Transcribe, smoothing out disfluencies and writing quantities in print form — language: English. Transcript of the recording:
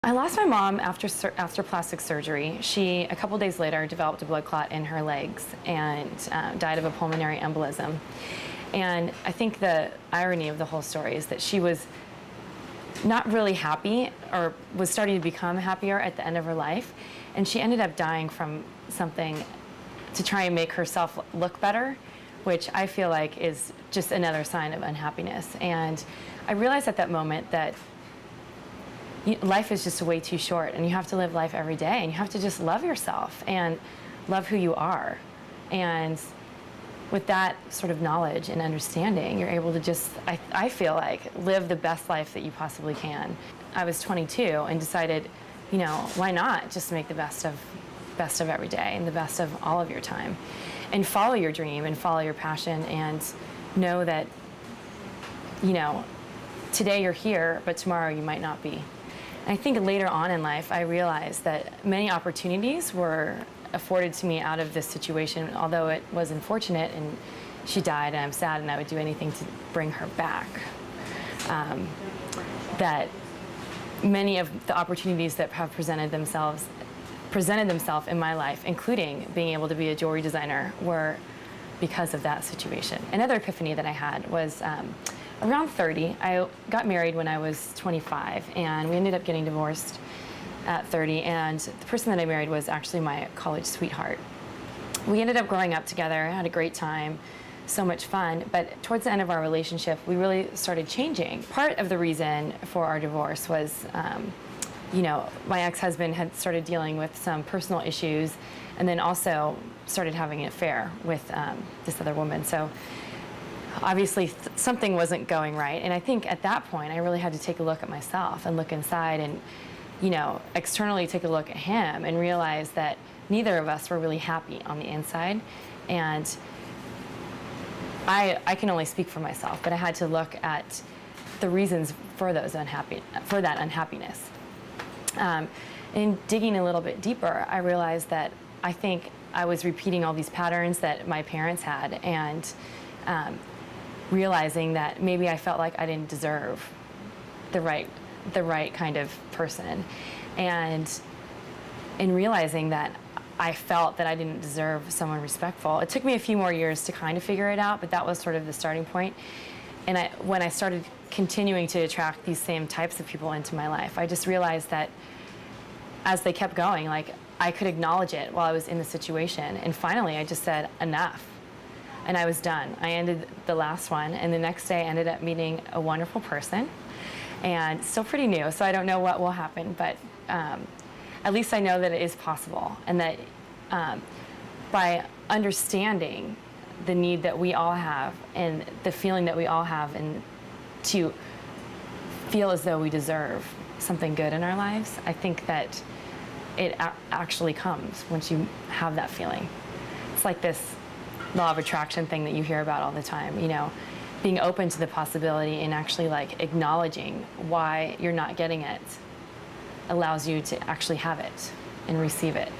I lost my mom after plastic surgery. She, a couple days later, developed a blood clot in her legs and died of a pulmonary embolism. And I think the irony of the whole story is that she was not really happy, or was starting to become happier at the end of her life. And she ended up dying from something to try and make herself look better, which I feel like is just another sign of unhappiness. And I realized at that moment that life is just way too short, and you have to live life every day, and you have to just love yourself and love who you are. And with that sort of knowledge and understanding, you're able to just, I feel like, live the best life that you possibly can. I was 22 and decided, you know, why not just make the best of every day and the best of all of your time, and follow your dream and follow your passion, and know that, you know, today you're here, but tomorrow you might not be. I think later on in life, I realized that many opportunities were afforded to me out of this situation, although it was unfortunate and she died, and I'm sad, and I would do anything to bring her back. That many of the opportunities that have presented themselves in my life, including being able to be a jewelry designer, were because of that situation. Another epiphany that I had was around 30. I got married when I was 25, and we ended up getting divorced at 30, and the person that I married was actually my college sweetheart. We ended up growing up together, had a great time, so much fun, but towards the end of our relationship, we really started changing. Part of the reason for our divorce was, you know, my ex-husband had started dealing with some personal issues, and then also started having an affair with this other woman. So obviously something wasn't going right, and I think at that point I really had to take a look at myself and look inside, and, you know, externally take a look at him and realize that neither of us were really happy on the inside. And I can only speak for myself, but I had to look at the reasons for that unhappiness. In digging a little bit deeper, I realized that I think I was repeating all these patterns that my parents had, and realizing that maybe I felt like I didn't deserve the right kind of person, and in realizing that I felt that I didn't deserve someone respectful. It took me a few more years to kind of figure it out, but that was sort of the starting point. And when I started continuing to attract these same types of people into my life, I just realized that as they kept going, like, I could acknowledge it while I was in the situation, and finally I just said enough. And I was done. I ended the last one, and the next day I ended up meeting a wonderful person, and still pretty new, so I don't know what will happen, but at least I know that it is possible, and that by understanding the need that we all have and the feeling that we all have, and to feel as though we deserve something good in our lives, I think that it actually comes once you have that feeling. It's like this law of attraction thing that you hear about all the time, you know, being open to the possibility and actually, like, acknowledging why you're not getting it allows you to actually have it and receive it.